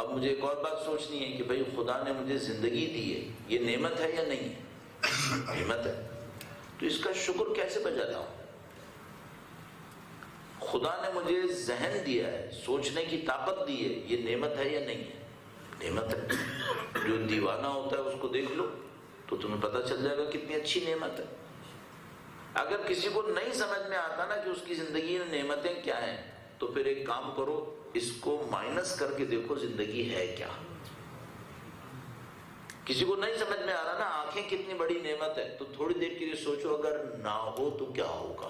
اب مجھے ایک اور بات سوچنی ہے کہ بھئی خدا نے مجھے زندگی دی ہے، یہ نعمت ہے یا نہیں ہے؟ نعمت ہے، تو اس کا شکر کیسے بجا لاؤں؟ خدا نے مجھے ذہن دیا ہے، سوچنے کی طاقت دی ہے، یہ نعمت ہے یا نہیں ہے؟ نعمت ہے۔ جو دیوانہ ہوتا ہے اس کو دیکھ لو تو تمہیں پتہ چل جائے گا کتنی اچھی نعمت ہے۔ اگر کسی کو نہیں سمجھ میں آتا نا کہ اس کی زندگی میں نعمتیں کیا ہیں، تو پھر ایک کام کرو، اس کو مائنس کر کے دیکھو زندگی ہے کیا۔ کسی کو نہیں سمجھ میں آ رہا نا آنکھیں کتنی بڑی نعمت ہے، تو تھوڑی دیر کے لیے سوچو اگر نہ ہو تو کیا ہوگا،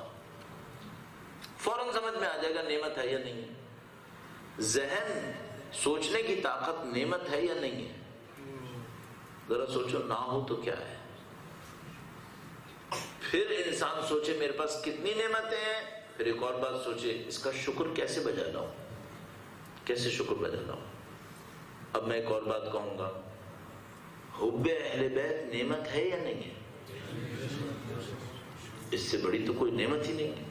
فوراً سمجھ میں آ جائے گا نعمت ہے یا نہیں ہے۔ ذہن، سوچنے کی طاقت نعمت ہے یا نہیں ہے؟ ذرا سوچو نہ ہو تو کیا ہے۔ پھر انسان سوچے میرے پاس کتنی نعمتیں ہیں، پھر ایک اور بات سوچے اس کا شکر کیسے بجا لاؤں، کیسے شکر بجا لاؤں۔ اب میں ایک اور بات کہوں گا، حب اہل بیت نعمت ہے یا نہیں ہے؟ اس سے بڑی تو کوئی نعمت ہی نہیں ہے۔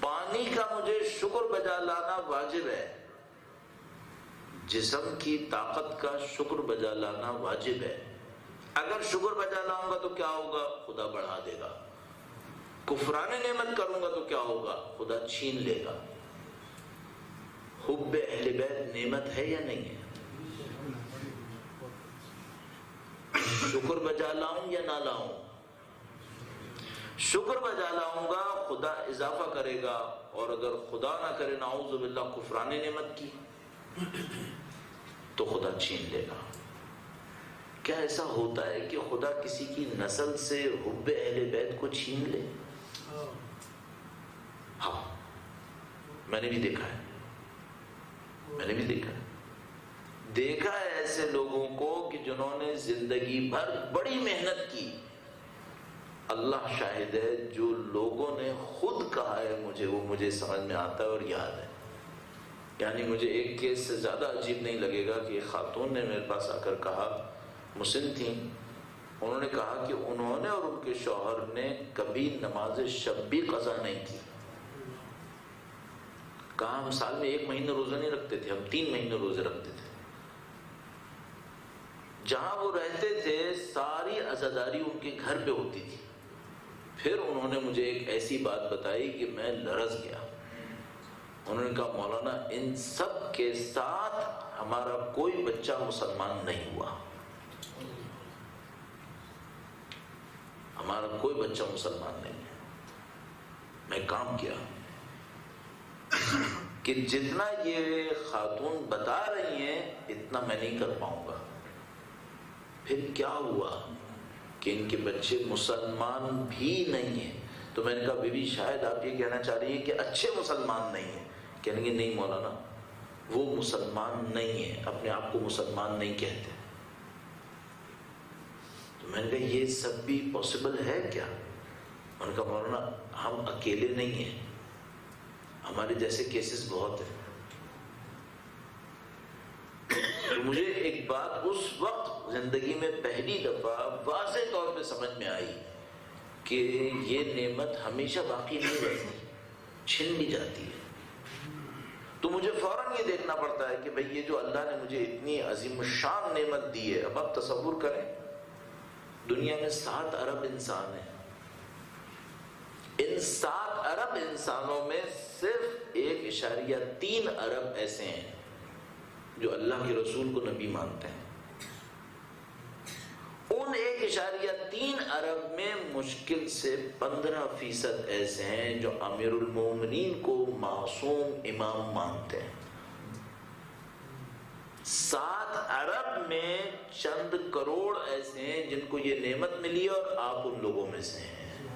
پانی کا مجھے شکر بجا لانا واجب ہے، جسم کی طاقت کا شکر بجا لانا واجب ہے۔ اگر شکر بجا لاؤں گا تو کیا ہوگا؟ خدا بڑھا دے گا۔ کفران نعمت کروں گا تو کیا ہوگا؟ خدا چھین لے گا۔ حب اہل بیت نعمت ہے یا نہیں ہے؟ شکر بجا لاؤں یا نہ لاؤں؟ شکر بجا لاؤں گا خدا اضافہ کرے گا، اور اگر خدا نہ کرے نعوذ باللہ کفران نعمت کی تو خدا چھین لے گا۔ کیا ایسا ہوتا ہے کہ خدا کسی کی نسل سے حب اہل بیت کو چھین لے؟ ہاں، میں نے بھی دیکھا ہے، میں نے بھی دیکھا ہے۔ دیکھا ہے ایسے لوگوں کو کہ جنہوں نے زندگی بھر بڑی محنت کی، اللہ شاہد ہے جو لوگوں نے خود کہا ہے مجھے، وہ مجھے سمجھ میں آتا ہے اور یاد ہے۔ یعنی مجھے ایک کیس سے زیادہ عجیب نہیں لگے گا کہ ایک خاتون نے میرے پاس آ کر کہا، مسلم تھیں، انہوں نے کہا کہ انہوں نے اور ان کے شوہر نے کبھی نماز شب بھی قضا نہیں کی۔ کہا ہم سال میں 1 مہینہ روزہ نہیں رکھتے تھے، ہم 3 مہینے روزے رکھتے تھے۔ جہاں وہ رہتے تھے ساری عزاداری ان کے گھر پہ ہوتی تھی۔ پھر انہوں نے مجھے ایک ایسی بات بتائی کہ میں لرز گیا۔ انہوں نے کہا مولانا ان سب کے ساتھ ہمارا کوئی بچہ مسلمان نہیں ہوا، ہمارا کوئی بچہ مسلمان نہیں ہے۔ میں کام کیا کہ جتنا یہ خاتون بتا رہی ہیں اتنا میں نہیں کر پاؤں گا۔ پھر کیا ہوا کہ ان کے بچے مسلمان بھی نہیں ہیں۔ تو میں نے کہا بی بی شاید آپ یہ کہنا چاہ رہی ہیں کہ اچھے مسلمان نہیں ہیں۔ کہنے گے نہیں مولانا وہ مسلمان نہیں ہیں، اپنے آپ کو مسلمان نہیں کہتے۔ تو میں نے کہا یہ سب بھی پاسبل ہے کیا؟ میں نے کہا مولانا ہم اکیلے نہیں ہیں، ہمارے جیسے کیسز بہت ہیں۔ تو مجھے ایک بات اس وقت زندگی میں پہلی دفعہ واضح طور پہ سمجھ میں آئی کہ یہ نعمت ہمیشہ باقی نہیں رہتی، چھن بھی جاتی ہے۔ تو مجھے فوراً یہ دیکھنا پڑتا ہے کہ بھئی یہ جو اللہ نے مجھے اتنی عظیم الشان نعمت دی ہے، اب آپ تصور کریں دنیا میں 7 ارب انسان ہیں، ان 7 ارب انسانوں میں صرف 1.3 ارب ایسے ہیں جو اللہ کے رسول کو نبی مانتے ہیں۔ ان 1.3 ارب میں مشکل سے 15% ایسے ہیں جو امیر المومنین کو معصوم امام مانتے ہیں۔ 7 ارب میں چند کروڑ ایسے ہیں جن کو یہ نعمت ملی ہے، اور آپ ان لوگوں میں سے ہیں،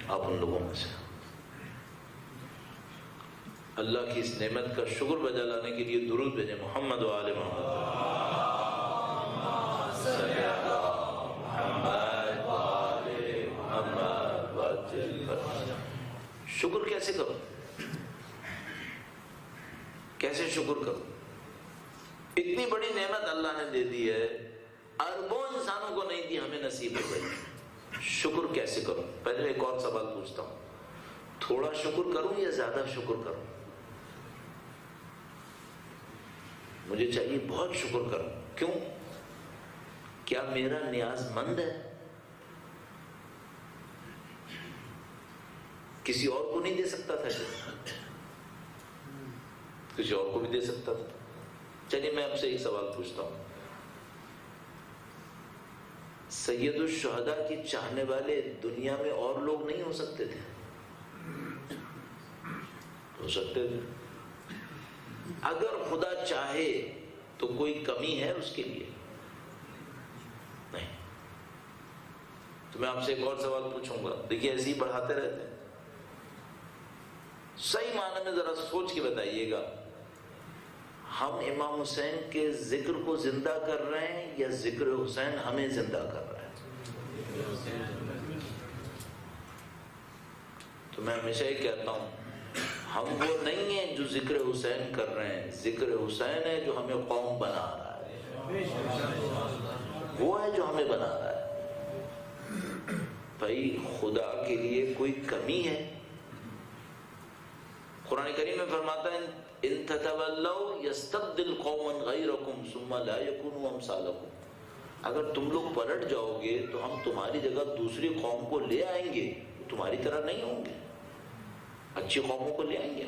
آپ ان لوگوں میں سے ہیں۔ اللہ کی اس نعمت کا شکر بجا لانے کے لیے درود بھیجیں محمد و آل محمد۔ شکر کیسے کرو؟ کیسے شکر کرو؟ اتنی بڑی نعمت اللہ نے دے دی ہے، اربوں انسانوں کو نہیں دی، ہمیں نصیب ہو گئی۔ شکر کیسے کروں؟ پہلے ایک اور سوال پوچھتا ہوں، تھوڑا شکر کروں یا زیادہ شکر کروں؟ مجھے چاہیے بہت شکر کروں. کیوں؟ کیا میرا نیاز مند ہے؟ کسی اور کو نہیں دے سکتا تھا؟ کسی اور کو بھی دے سکتا تھا. چلیے میں آپ سے ایک سوال پوچھتا ہوں. سید الشہداء کی چاہنے والے دنیا میں اور لوگ نہیں ہو سکتے تھے؟ ہو سکتے تھے. اگر خدا چاہے تو کوئی کمی ہے اس کے لیے؟ نہیں. تو میں آپ سے ایک اور سوال پوچھوں گا. دیکھیے ایسے ہی بڑھاتے رہتے ہیں. صحیح معنی میں ذرا سوچ کے بتائیے گا, ہم امام حسین کے ذکر کو زندہ کر رہے ہیں یا ذکر حسین ہمیں زندہ کر رہا ہے؟ تو میں ہمیشہ یہ کہتا ہوں, ہم وہ نہیں ہیں جو ذکر حسین کر رہے ہیں, ذکر حسین ہے جو ہمیں قوم بنا رہا ہے, وہ ہے جو ہمیں بنا رہا ہے. بھائی خدا کے لیے کوئی کمی ہے؟ قرآن کریم میں فرماتا ہے ان تتولوا یستبدل قوما غیرکم ثم لا یکونوا امثالکم. اگر تم لوگ پلٹ جاؤ گے تو ہم تمہاری جگہ دوسری قوم کو لے آئیں گے, تمہاری طرح نہیں ہوں گے, اچھی قوموں کو لے آئیں گے.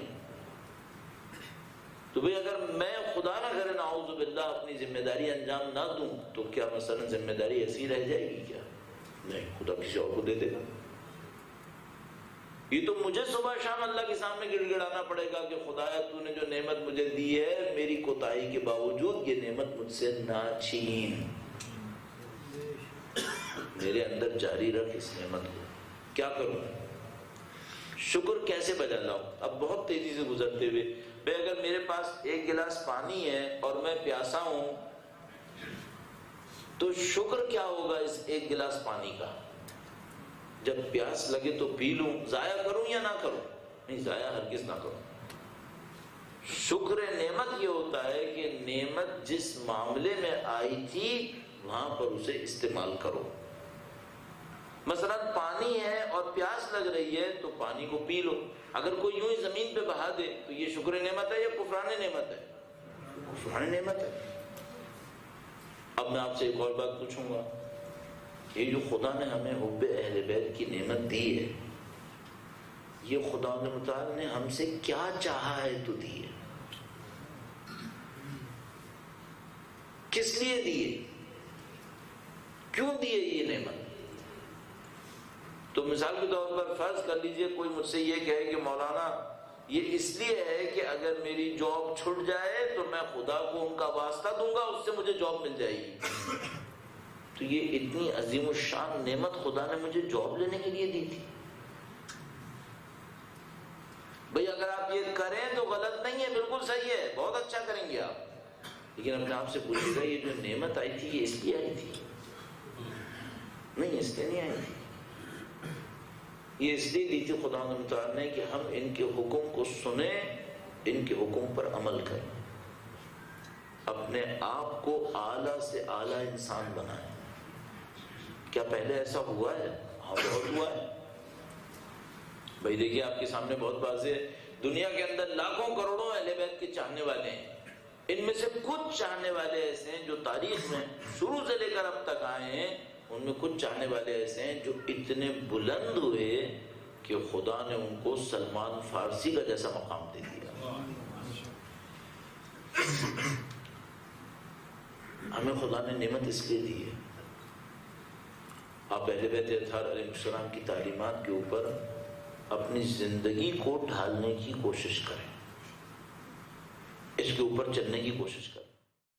تو بھئی اگر میں خدا نہ کرے نعوذ باللہ اپنی ذمہ داری انجام نہ دوں تو کیا مثلا ذمہ داری ایسی رہ جائے گی کیا؟ نہیں, خدا کسی اور کو دے دے گا. یہ تو مجھے صبح شام اللہ کے سامنے گڑ گڑانا پڑے گا کہ خدایا تو نے جو نعمت مجھے دی ہے, میری کوتاہی کے باوجود یہ نعمت مجھ سے نہ چھین, میرے اندر جاری رکھ اس نعمت کو. کیا کروں؟ شکر کیسے بجا لاؤں؟ اب بہت تیزی سے گزرتے ہوئے, بھئی اگر میرے پاس ایک گلاس پانی ہے اور میں پیاسا ہوں تو شکر کیا ہوگا اس ایک گلاس پانی کا؟ جب پیاس لگے تو پی لوں, ضائع کروں یا نہ کروں؟ نہیں, ضائع ہرگز نہ کروں. شکر نعمت یہ ہوتا ہے کہ نعمت جس معاملے میں آئی تھی وہاں پر اسے استعمال کرو. مثلا پانی ہے اور پیاس لگ رہی ہے تو پانی کو پی لو. اگر کوئی یوں ہی زمین پہ بہا دے تو یہ شکر نعمت ہے یا کفران نعمت ہے؟ کفران نعمت ہے. اب میں آپ سے ایک اور بات پوچھوں گا, یہ جو خدا نے ہمیں حب اہل بیت کی نعمت دی ہے, یہ خدا متعال نے ہم سے کیا چاہا ہے تو دی ہے؟ کس لیے دی ہے؟ کیوں دی ہے یہ نعمت؟ تو مثال کے طور پر فرض کر لیجئے کوئی مجھ سے یہ کہے کہ مولانا یہ اس لیے ہے کہ اگر میری جاب چھٹ جائے تو میں خدا کو ان کا واسطہ دوں گا, اس سے مجھے جاب مل جائے گی. تو یہ اتنی عظیم الشان نعمت خدا نے مجھے جاب لینے کے لیے دی تھی. بھئی اگر آپ یہ کریں تو غلط نہیں ہے, بالکل صحیح ہے, بہت اچھا کریں گے آپ, لیکن اپنے آپ سے پوچھیے گا یہ جو نعمت آئی تھی یہ اس لیے آئی تھی؟ نہیں, اس لیے نہیں آئی تھی. یہ اس لیے دی تھی خدا متعال نے کہ ہم ان کے حکم کو سنیں, ان کے حکم پر عمل کریں, اپنے آپ کو اعلیٰ سے اعلیٰ انسان بنائیں. کیا پہلے ایسا ہوا ہے؟ ہاں بہت ہوا ہے. بھائی دیکھیے آپ کے سامنے بہت واضح ہے, دنیا کے اندر لاکھوں کروڑوں اہل بیت کے چاہنے والے ہیں, ان میں سے کچھ چاہنے والے ایسے ہیں جو تاریخ میں شروع سے لے کر اب تک آئے ہیں, ان میں کچھ چاہنے والے ایسے ہیں جو اتنے بلند ہوئے کہ خدا نے ان کو سلمان فارسی کا جیسا مقام دے دیا. ہمیں خدا نے نعمت اس لیے دی ہے. آپ اہل بیت اطہار علیہ السلام کی تعلیمات کے اوپر اپنی زندگی کو ڈھالنے کی کوشش کریں, اس کے اوپر چلنے کی کوشش کریں.